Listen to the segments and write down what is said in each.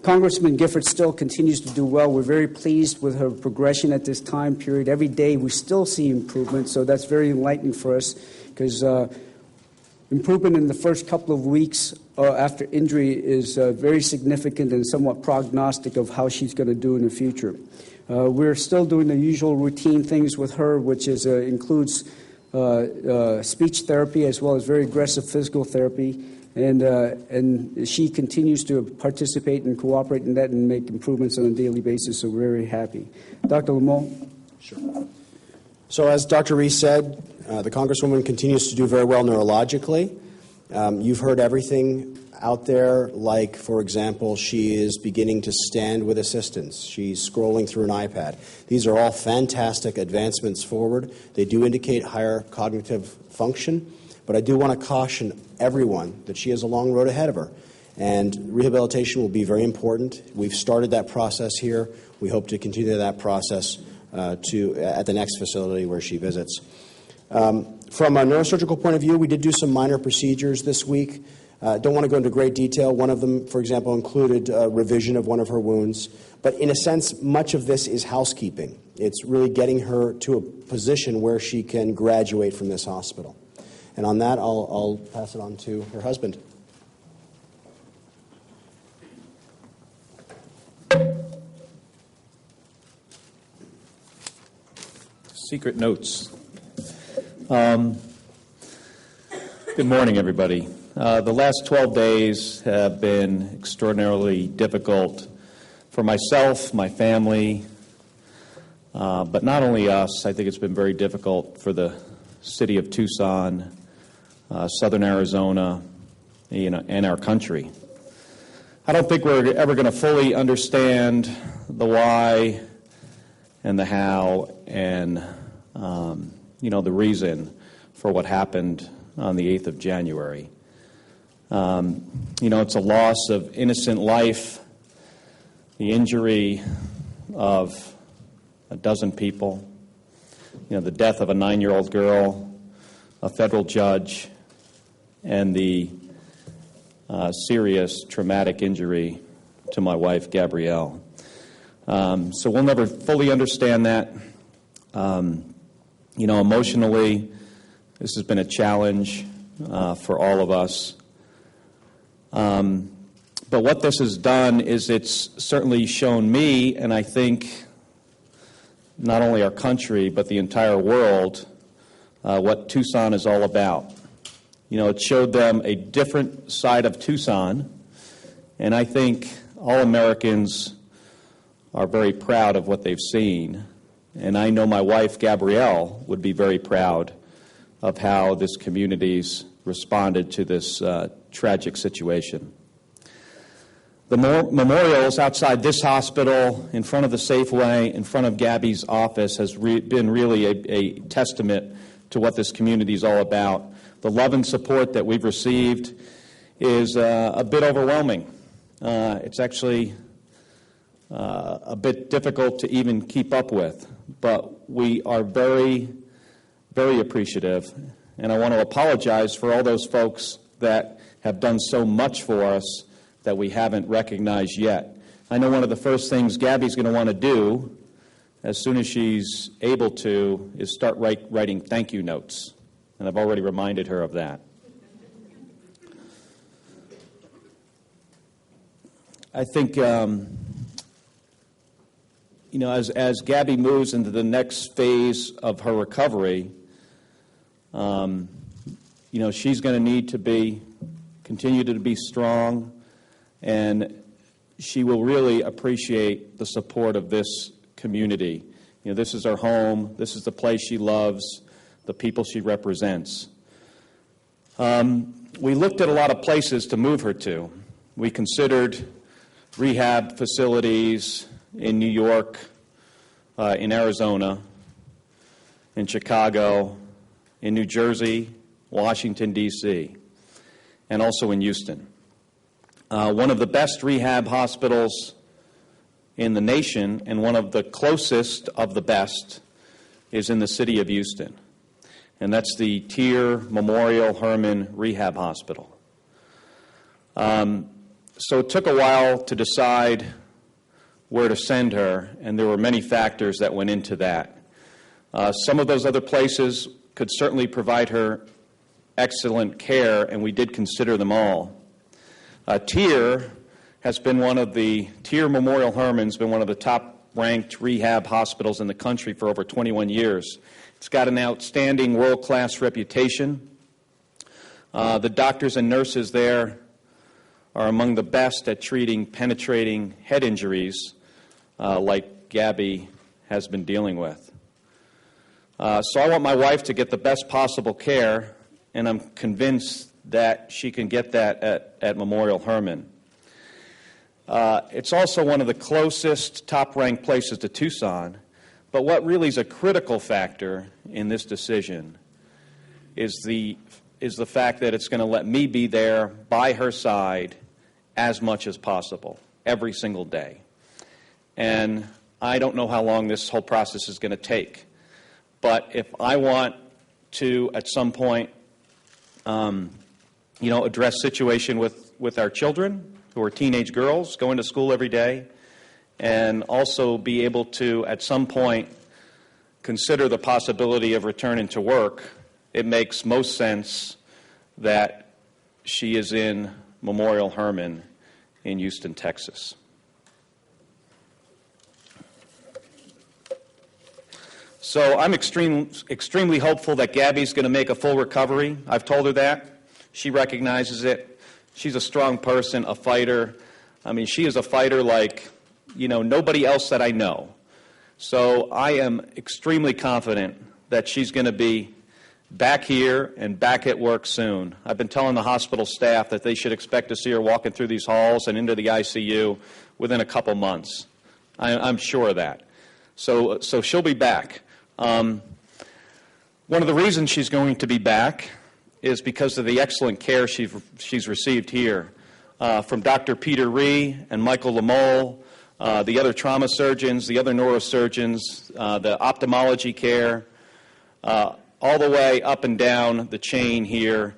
Congressman Giffords still continues to do well. We're very pleased with her progression at this time period. Every day we still see improvement, so that's very enlightening for us because improvement in the first couple of weeks after injury is very significant and somewhat prognostic of how she's going to do in the future. We're still doing the usual routine things with her, which is includes speech therapy as well as very aggressive physical therapy. And she continues to participate and cooperate in that and make improvements on a daily basis, so we're very happy. Dr. Lamont? Sure. So as Dr. Reese said, the Congresswoman continues to do very well neurologically. You've heard everything out there, like, for example, she is beginning to stand with assistance. She's scrolling through an iPad. These are all fantastic advancements forward. They do indicate higher cognitive function. But I do want to caution everyone that she has a long road ahead of her, and rehabilitation will be very important. We've started that process here. We hope to continue that process at the next facility where she visits. From a neurosurgical point of view, we did do some minor procedures this week. Don't want to go into great detail. One of them, for example, included revision of one of her wounds. But in a sense, much of this is housekeeping. It's really getting her to a position where she can graduate from this hospital. And on that, I'll pass it on to her husband. Secret notes. Good morning, everybody. The last 12 days have been extraordinarily difficult for myself, my family, but not only us. I think it's been very difficult for the city of Tucson, Southern Arizona, and our country. I don't think we're ever going to fully understand the why and the how and, the reason for what happened on the 8th of January. It's a loss of innocent life, the injury of a dozen people, the death of a 9-year-old girl, a federal judge, and the serious traumatic injury to my wife, Gabrielle. So we'll never fully understand that. Emotionally, this has been a challenge for all of us. But what this has done is it's certainly shown me, and I think not only our country, but the entire world, what Tucson is all about. It showed them a different side of Tucson, and I think all Americans are very proud of what they've seen. And I know my wife, Gabrielle, would be very proud of how this community's responded to this tragic situation. The memorials outside this hospital, in front of the Safeway, in front of Gabby's office, has been really a testament to what this community is all about. The love and support that we've received is a bit overwhelming. It's actually a bit difficult to even keep up with, but we are very, very appreciative. And I want to apologize for all those folks that have done so much for us that we haven't recognized yet. I know one of the first things Gabby's going to want to do as soon as she's able to is start writing thank you notes. And I've already reminded her of that. I think, as Gabby moves into the next phase of her recovery, she's going to need to continue to be strong, and she will really appreciate the support of this community. This is her home. This is the place she loves, the people she represents. We looked at a lot of places to move her to. We considered rehab facilities in New York, in Arizona, in Chicago, in New Jersey, Washington, D.C., and also in Houston. One of the best rehab hospitals in the nation and one of the closest of the best is in the city of Houston, and that's the Tier Memorial Hermann Rehab Hospital. So it took a while to decide where to send her, and there were many factors that went into that. Some of those other places could certainly provide her excellent care, and we did consider them all. Tier Memorial Hermann's been one of the top-ranked rehab hospitals in the country for over 21 years. It's got an outstanding world-class reputation. The doctors and nurses there are among the best at treating penetrating head injuries like Gabby has been dealing with. So I want my wife to get the best possible care, and I'm convinced that she can get that at Memorial Hermann. It's also one of the closest, top-ranked places to Tucson, but what really is a critical factor in this decision is the fact that it's going to let me be there by her side as much as possible, every single day. And I don't know how long this whole process is going to take. But if I want to, at some point, address situation with our children, who are teenage girls, going to school every day, and also be able to, at some point, consider the possibility of returning to work, it makes most sense that she is in Memorial Hermann in Houston, Texas. So I'm extremely hopeful that Gabby's going to make a full recovery. I've told her that. She recognizes it. She's a strong person, a fighter. I mean, she is a fighter like, nobody else that I know. So I am extremely confident that she's going to be back here and back at work soon. I've been telling the hospital staff that they should expect to see her walking through these halls and into the ICU within a couple months. I'm sure of that. So she'll be back. One of the reasons she's going to be back is because of the excellent care she's received here from Dr. Peter Ree and Michael Lamole, the other trauma surgeons, the other neurosurgeons, the ophthalmology care, all the way up and down the chain here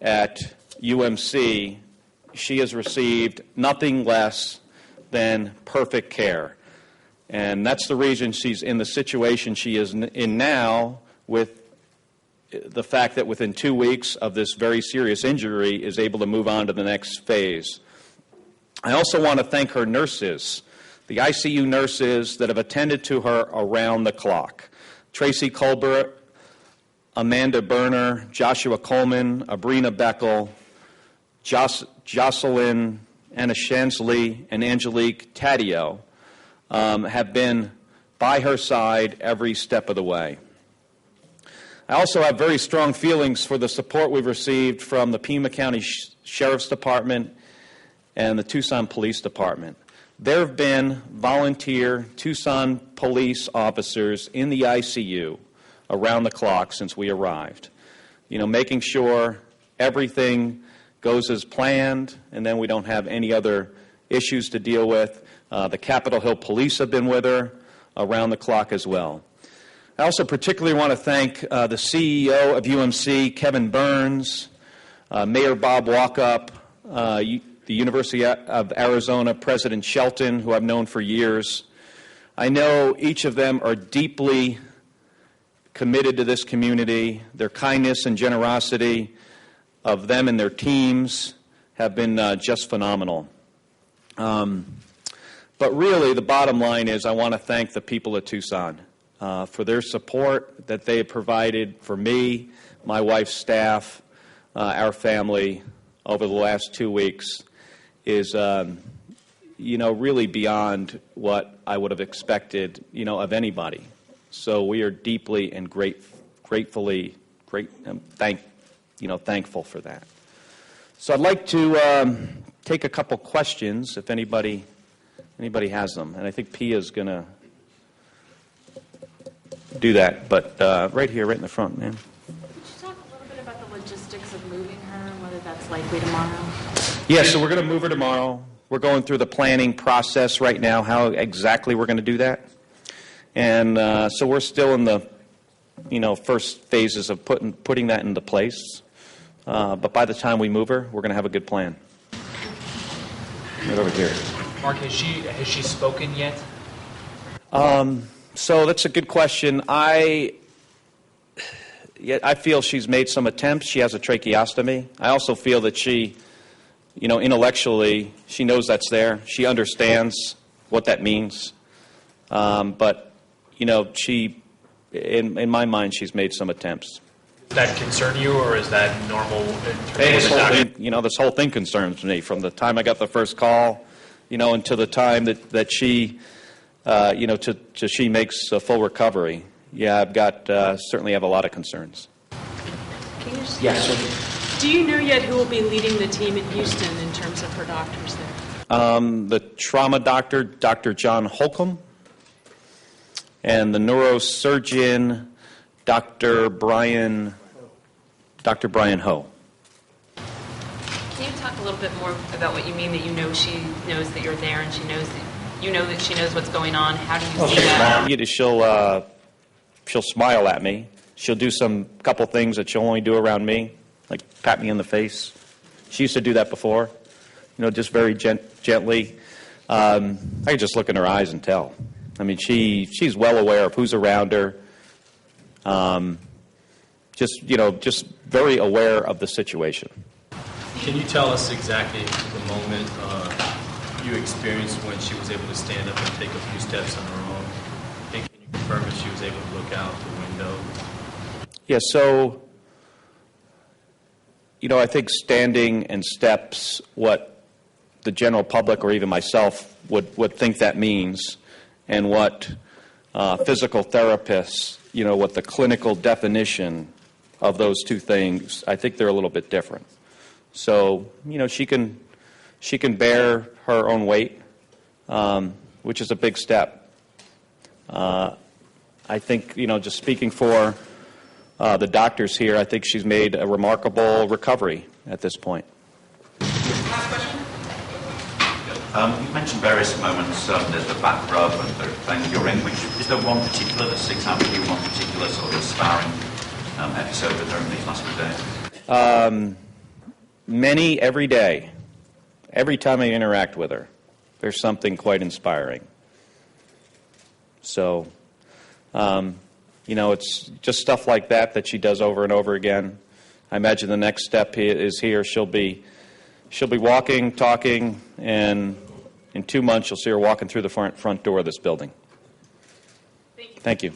at UMC. She has received nothing less than perfect care. And that's the reason she's in the situation she is in now, with the fact that within 2 weeks of this very serious injury is able to move on to the next phase. I also want to thank her nurses, the ICU nurses that have attended to her around the clock. Tracy Colbert, Amanda Berner, Joshua Coleman, Abrina Beckel, Jocelyn Anashansley, and Angelique Taddeo have been by her side every step of the way. I also have very strong feelings for the support we've received from the Pima County Sheriff's Department and the Tucson Police Department. There have been volunteer Tucson police officers in the ICU around the clock since we arrived, making sure everything goes as planned and then we don't have any other issues to deal with. The Capitol Hill Police have been with her around the clock as well. I also particularly want to thank the CEO of UMC, Kevin Burns, Mayor Bob Walkup, the University of Arizona President Shelton, who I've known for years. I know each of them are deeply committed to this community. Their kindness and generosity of them and their teams have been just phenomenal. But really, the bottom line is I want to thank the people of Tucson for their support that they have provided for me, my wife's staff, our family over the last 2 weeks is, really beyond what I would have expected, of anybody. So we are deeply and thankful for that. So I'd like to take a couple questions if anybody has them, and I think Pia's going to do that. But right here, right in the front, man. Could you talk a little bit about the logistics of moving her and whether that's likely tomorrow? Yeah, so we're going to move her tomorrow. We're going through the planning process right now, how exactly we're going to do that. And so we're still in the, first phases of putting that into place. But by the time we move her, we're going to have a good plan. Right over here. Mark, has she spoken yet? So that's a good question. I feel she's made some attempts. She has a tracheostomy. I also feel that she, intellectually, she knows that's there. She understands what that means. But, she, in my mind, she's made some attempts. Does that concern you, or is that normal? This whole thing concerns me from the time I got the first call, until the time that she, till she makes a full recovery. Yeah, I've got certainly have a lot of concerns. Can you just, Yes. do you know yet who will be leading the team in Houston in terms of her doctors there? The trauma doctor, Dr. John Holcomb, and the neurosurgeon, Dr. Brian Ho. Can you talk a little bit more about what you mean that she knows that you're there and she knows that she knows what's going on? How do you see that? She'll smile at me. She'll do some couple things that she'll only do around me, like pat me in the face. She used to do that before, just very gently. I could just look in her eyes and tell. I mean, she's well aware of who's around her. Just very aware of the situation. Can you tell us exactly the moment you experienced when she was able to stand up and take a few steps on her own? And can you confirm if she was able to look out the window? Yeah, so, I think standing and steps, what the general public or even myself would think that means, and what physical therapists, what the clinical definition of those two things, I think they're a little bit different. So, she can bear her own weight, which is a big step. I think, just speaking for the doctors here, I think she's made a remarkable recovery at this point. You mentioned various moments, there's the back rub and the thing you're in. Is there one particular that sticks out for you, one particular sort of sparring episode with her in these last few days? Many every day. Every time I interact with her, there's something quite inspiring. So, it's just stuff like that she does over and over again. I imagine the next step is here. She'll be walking, talking, and in 2 months you'll see her walking through the front door of this building. Thank you. Thank you.